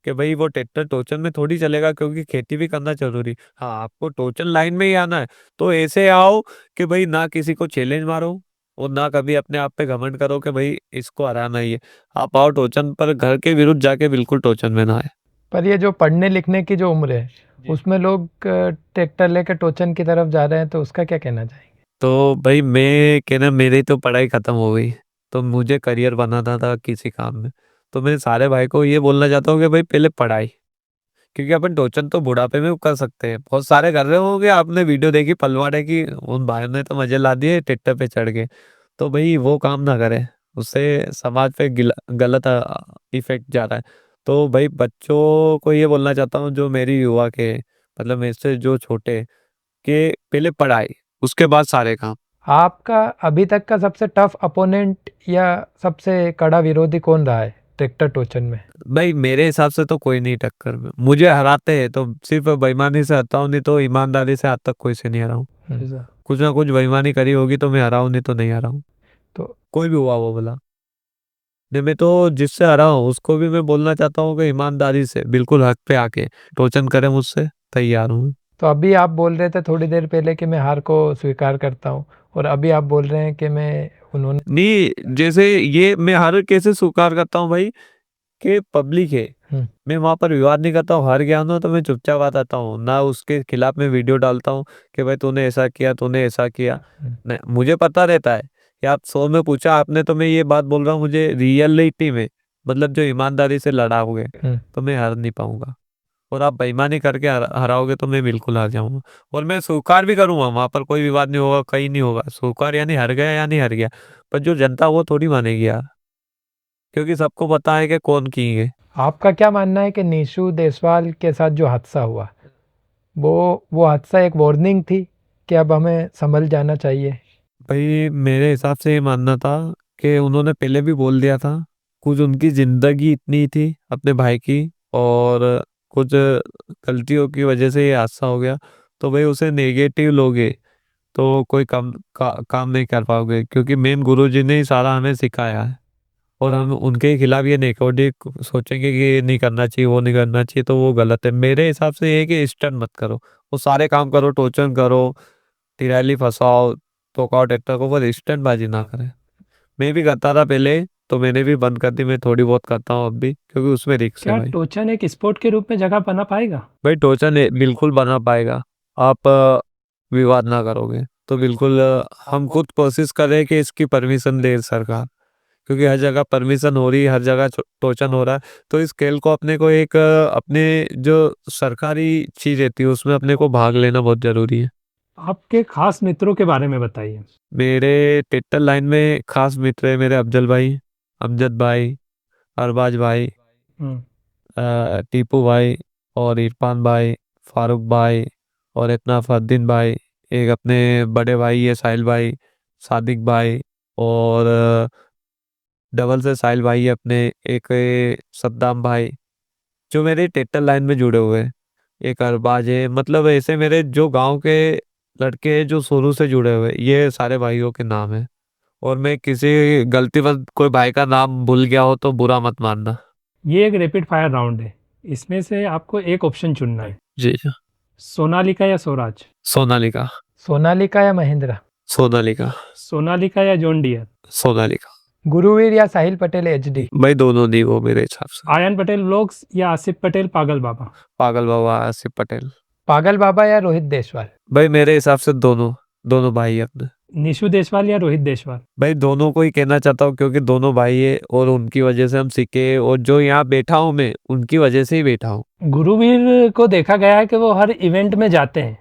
Speaker 1: कि भाई वो ट्रैक्टर टोचन में थोड़ी चलेगा, क्योंकि खेती भी करना जरूरी। हाँ, आपको टोचन लाइन में ही आना है तो ऐसे आओ कि भाई ना किसी को चैलेंज मारो, और ना कभी अपने आप पे घमंड करो कि भाई इसको हराना ही है। आप आओ टोचन पर, घर के विरुद्ध जाके बिल्कुल टोचन में ना आए।
Speaker 2: पर ये जो पढ़ने लिखने की जो उम्र है, उसमें लोग ट्रैक्टर लेकर टोचन की तरफ जा रहे हैं, तो उसका क्या कहना चाहेंगे?
Speaker 1: तो भाई मैं कहना, मेरी तो पढ़ाई खत्म हो गई, तो मुझे करियर बनाना था किसी काम में। तो मैं सारे भाई को ये बोलना चाहता हूँ कि भाई पहले पढ़ाई, क्योंकि अपन टोचन तो बुढ़ापे में कर सकते हैं। बहुत सारे कर रहे होंगे, आपने वीडियो देखी पलवाड़े की, उन भाइयों ने तो मजे ला दिए ट्रैक्टर पे चढ़ के। तो भाई वो काम ना करें, उससे समाज पे गलत इफेक्ट जा रहा है। तो भाई बच्चों को ये बोलना चाहता हूँ, जो मेरी युवा के, मतलब मेरे से जो छोटे, कि पहले पढ़ाई, उसके बाद सारे काम।
Speaker 2: आपका अभी तक का सबसे टफ अपोनेंट या सबसे कड़ा विरोधी कौन रहा है ट्रैक्टर टोचन में?
Speaker 1: भाई मेरे हिसाब से तो कोई नहीं टक्कर में, मुझे हराते हैं तो सिर्फ बेईमानी से हराता हूँ, नहीं तो ईमानदारी से आज तक कोई से नहीं हरा हूँ।
Speaker 2: ऐसा।
Speaker 1: कुछ ना कुछ बेईमानी करी होगी तो मैं हरा हूँ, नहीं तो नहीं हरा हूँ।
Speaker 2: तो
Speaker 1: कोई भी हुआ वो बोला। नहीं, मैं तो जिससे हरा हूँ उसको भी मैं बोलना चाहता हूँ कि ईमानदारी से बिल्कुल हक पे आके टोचन करे मुझसे, तैयार हूँ।
Speaker 2: तो अभी आप बोल रहे थे थोड़ी देर पहले कि मैं हार को स्वीकार करता हूँ, और अभी आप बोल रहे हैं कि मैं उन्होंने।
Speaker 1: नहीं, जैसे ये मैं हार कैसे स्वीकार करता हूँ भाई, कि पब्लिक है, मैं वहाँ पर विवाद नहीं करता हूँ। हार गया हूँ ना तो मैं चुपचाप आ जाता हूँ, ना उसके खिलाफ मैं वीडियो डालता हूँ कि भाई तूने ऐसा किया, तूने ऐसा किया। नहीं, मुझे पता रहता है कि आप 100 में पूछा आपने तो मैं ये बात बोल रहा हूँ, मुझे रियलिटी में मतलब जो ईमानदारी से लड़ाओगे तो मैं हार नहीं पाऊंगा, और आप बेईमानी करके हराओगे तो मैं बिल्कुल हार जाऊंगा। और मैं स्वीकार भी करूंगा, वहां पर कोई विवाद नहीं होगा, कहीं नहीं होगा, स्वीकार यानी हार गया यानी हार गया। पर जो जनता वो थोड़ी मानेगी यार, क्योंकि सबको पता है कि कौन की है।
Speaker 2: आपका क्या मानना है कि नीशू देसवाल के साथ जो हादसा हुआ वो हादसा एक वार्निंग थी कि अब हमें संभल जाना चाहिए?
Speaker 1: भाई मेरे हिसाब से ये मानना था कि उन्होंने पहले भी बोल दिया था, कुछ उनकी जिंदगी इतनी थी अपने भाई की, और कुछ गलतियों की वजह से ये हादसा हो गया, तो भाई उसे नेगेटिव लोगे तो कोई काम नहीं कर पाओगे, क्योंकि मेन गुरुजी ने ही सारा हमें सिखाया है। और हम उनके खिलाफ ये नेगेटिव सोचेंगे कि ये नहीं करना चाहिए, वो नहीं करना चाहिए, तो वो गलत है। मेरे हिसाब से ये है कि स्टंट मत करो, वो सारे काम करो, टोचन करो, तिराली फंसाओ, टोकआउट एक्टर को, पर स्टंट बाजी ना करें। मैं भी करता था पहले, तो मैंने भी बंद कर दी, मैं थोड़ी बहुत करता हूँ अब भी, क्योंकि उसमें रिक्स है
Speaker 2: क्या
Speaker 1: भाई।
Speaker 2: टोचन एक स्पोर्ट के रूप में जगह बना पाएगा?
Speaker 1: भाई टोचन बिल्कुल बना पाएगा, आप विवाद ना करोगे तो बिल्कुल। हम खुद कोशिश करें कि इसकी परमिशन दे सरकार, क्योंकि हर जगह परमिशन हो रही है, हर जगह टोचन हो रहा है, तो इस खेल को अपने को एक अपने जो सरकारी चीज रहती है उसमें अपने को भाग लेना बहुत जरूरी है।
Speaker 2: आपके खास मित्रों के बारे में बताइए।
Speaker 1: मेरे टेक्टर लाइन में खास मित्र है मेरे अफजल भाई, अमजद भाई, अरबाज भाई,
Speaker 2: हम्म,
Speaker 1: टीपू भाई, और इरफान भाई, फारूक भाई, और इतना फरदीन भाई, एक अपने बड़े भाई है साहिल भाई, सादिक भाई, और डबल से साहिल भाई है अपने, एक सद्दाम भाई, जो मेरे टेक्टर लाइन में जुड़े हुए हैं। एक अरबाज है, मतलब ऐसे मेरे जो गांव के लड़के हैं जो शुरू से जुड़े हुए हैं, ये सारे भाइयों के नाम है। और मैं किसी गलतीवश कोई भाई का नाम भूल गया हो तो बुरा मत मानना।
Speaker 2: ये एक रैपिड फायर राउंड है, इसमें से आपको एक ऑप्शन चुनना है।
Speaker 1: जी जी।
Speaker 2: सोनालिका या स्वराज?
Speaker 1: सोनालिका।
Speaker 2: सोनालिका या महिंद्रा?
Speaker 1: सोनालिका।
Speaker 2: सोनालिका या जॉन डियर?
Speaker 1: सोनालिका।
Speaker 2: गुरुवीर या साहिल पटेल एचडी?
Speaker 1: भाई दोनों नहीं वो मेरे हिसाब से।
Speaker 2: आयन पटेल व्लॉग्स या आसिफ पटेल पागल बाबा?
Speaker 1: पागल बाबा आसिफ पटेल।
Speaker 2: पागल बाबा या रोहित देशवाल?
Speaker 1: भाई मेरे हिसाब से दोनों, दोनों भाई है अपने।
Speaker 2: निशु देशवाल या रोहित देशवाल?
Speaker 1: भाई दोनों को ही कहना चाहता हूँ, क्योंकि दोनों भाई है और उनकी वजह से हम सीखे, और जो यहाँ बैठा हूँ मैं उनकी वजह से ही बैठा हूँ।
Speaker 2: गुरुवीर को देखा गया है कि वो हर इवेंट में जाते हैं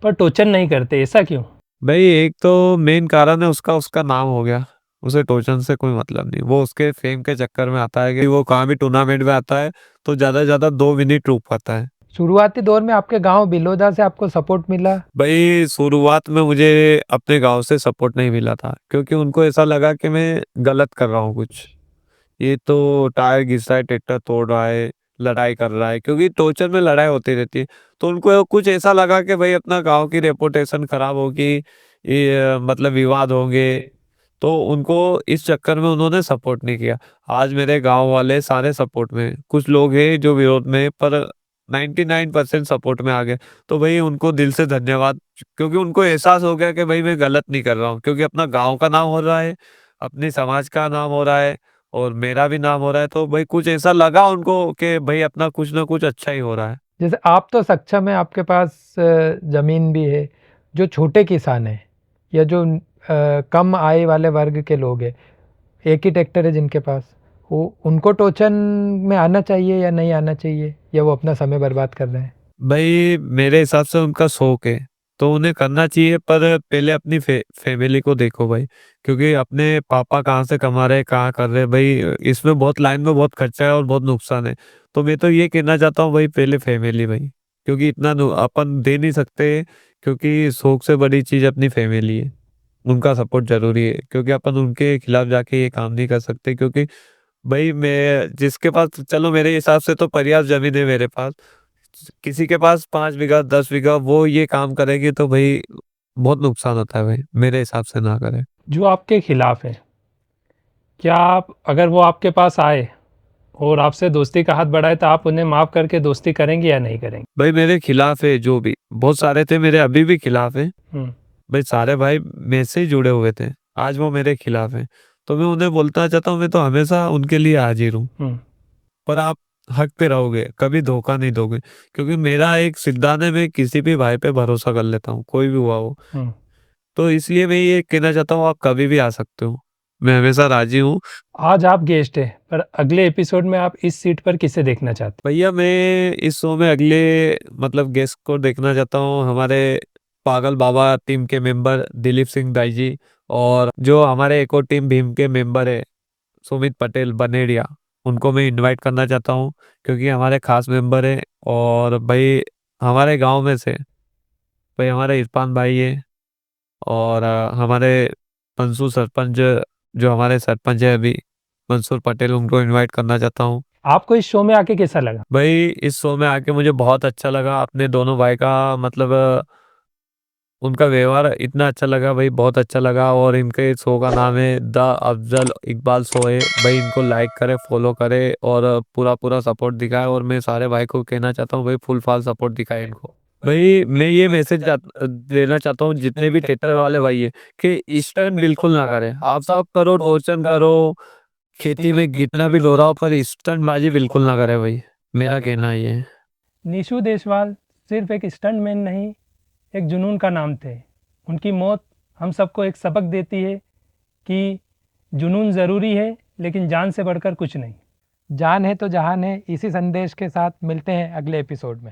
Speaker 2: पर टोचन नहीं करते, ऐसा क्यों?
Speaker 1: भाई एक तो मेन कारण है उसका उसका नाम हो गया, उसे टोचन से कोई मतलब नहीं, वो उसके फेम के चक्कर में आता है कि वो कहाँ भी टूर्नामेंट में आता है तो ज्यादा से ज्यादा 2 मिनट रुक पाता है।
Speaker 2: शुरुआती दौर में आपके गांव बिलोदा से आपको सपोर्ट मिला?
Speaker 1: भाई शुरुआत में मुझे अपने गांव से सपोर्ट नहीं मिला था, क्योंकि उनको ऐसा लगा कि मैं गलत कर रहा हूँ कुछ, ये तो टायर घिस रहा है, ट्रैक्टर तोड़ रहा है, लड़ाई कर रहा है, क्योंकि टोचन में लड़ाई होती रहती है। तो उनको कुछ ऐसा लगा कि भाई अपना गांव की रेपुटेशन खराब होगी, ये मतलब विवाद होंगे, तो उनको इस चक्कर में उन्होंने सपोर्ट नहीं किया। आज मेरे गांव वाले सारे सपोर्ट में हैं। कुछ लोग हैं जो विरोध में हैं, पर 99% सपोर्ट में आ गए। तो भाई उनको दिल से धन्यवाद, क्योंकि उनको एहसास हो गया कि भाई मैं गलत नहीं कर रहा हूँ, क्योंकि अपना गांव का नाम हो रहा है, अपने समाज का नाम हो रहा है, और मेरा भी नाम हो रहा है, तो भाई कुछ ऐसा लगा उनको कि भाई अपना कुछ ना कुछ अच्छा ही हो रहा है।
Speaker 2: जैसे आप तो सक्षम है, आपके पास जमीन भी है, जो छोटे किसान हैं या जो कम आय वाले वर्ग के लोग हैं, एक ही ट्रैक्टर है जिनके पास, वो उनको टोचन में आना चाहिए या नहीं आना चाहिए, या वो अपना समय बर्बाद कर रहे हैं?
Speaker 1: भाई मेरे हिसाब से उनका शौक है तो उन्हें करना चाहिए, पर पहले अपनी फैमिली को देखो भाई, क्योंकि अपने पापा कहाँ से कमा रहे हैं, कहाँ कर रहे हैं भाई, इसमें बहुत लाइन में बहुत खर्चा है और बहुत नुकसान है। तो मैं तो ये कहना चाहता हूँ भाई, पहले फैमिली भाई, क्योंकि इतना अपन दे नहीं सकते, क्योंकि शौक से बड़ी चीज अपनी फैमिली है, उनका सपोर्ट जरूरी है, क्योंकि अपन उनके खिलाफ जाके ये काम नहीं कर सकते। क्योंकि भाई मैं जिसके पास, चलो मेरे हिसाब से तो पर्याप्त जमीन है मेरे पास, किसी के पास 5 बीघा 10 बीघा, वो ये काम करेगी तो भाई बहुत नुकसान होता है भाई, मेरे हिसाब से ना करें।
Speaker 2: जो आपके खिलाफ है, क्या आप, अगर वो आपके पास आए और आपसे दोस्ती का हाथ बढ़ाए, तो आप उन्हें माफ़ करके दोस्ती करेंगे या नहीं करेंगे?
Speaker 1: भाई मेरे खिलाफ है जो भी, बहुत सारे थे मेरे, अभी भी खिलाफ है।
Speaker 2: हम्म,
Speaker 1: भाई सारे भाई मेरे से ही जुड़े हुए थे, आज वो मेरे खिलाफ है, तो मैं उन्हें बोलना चाहता हूँ मैं तो हमेशा उनके लिए हाजिर हूँ।
Speaker 2: हम्म।
Speaker 1: पर आप हक पे रहोगे, कभी धोखा नहीं दोगे, क्योंकि मेरा एक सिद्धांत है, मैं किसी भी भाई पे भरोसा कर लेता हूँ, कोई भी हुआ हो। तो इसलिए मैं ये कहना चाहता हूँ, आप कभी भी आ सकते हो, मैं हमेशा राजी हूँ।
Speaker 2: आज आप गेस्ट हैं, पर अगले एपिसोड में आप इस सीट पर किसे देखना चाहते
Speaker 1: भैया मैं इस शो में अगले मतलब गेस्ट को देखना चाहता हूँ, हमारे पागल बाबा टीम के मेंबर दिलीप सिंह दाई जी, और जो हमारे एक और टीम भीम के मेंबर है सुमित पटेल बनेरिया, उनको मैं इनवाइट करना चाहता हूँ, क्योंकि हमारे खास मेंबर है। और भाई हमारे गांव में से भाई हमारे इरफान भाई है, और हमारे मंसूर सरपंच, जो हमारे सरपंच है अभी मंसूर पटेल, उनको इनवाइट करना चाहता हूँ।
Speaker 2: हैं? आपको इस शो में आके कैसा लगा?
Speaker 1: भाई इस शो में आके मुझे बहुत अच्छा लगा, अपने दोनों भाई का मतलब उनका व्यवहार इतना अच्छा लगा भाई, बहुत अच्छा लगा। और इनके शो का नाम है द अफजल इकबाल शो है भाई, इनको लाइक करे, फॉलो करे, और पूरा पूरा सपोर्ट दिखाए। और मैं सारे भाई को कहना चाहता हूँ भाई, फुल फाल सपोर्ट दिखाए इनको। भाई मैं ये मैसेज देना चाहता हूँ जितने भी थिएटर वाले भाई है, कि स्टंट बिल्कुल ना करें, आप सब करो, टोचन करो, खेती में कितना भी लो रहा हो, पर स्टंटबाजी बिल्कुल ना करे भाई, मेरा कहना ये है।
Speaker 2: निशु देशवाल सिर्फ एक स्टंटमैन नहीं, एक जुनून का नाम थे। उनकी मौत हम सबको एक सबक देती है कि जुनून ज़रूरी है, लेकिन जान से बढ़कर कुछ नहीं। जान है तो जहान है, इसी संदेश के साथ मिलते हैं अगले एपिसोड में।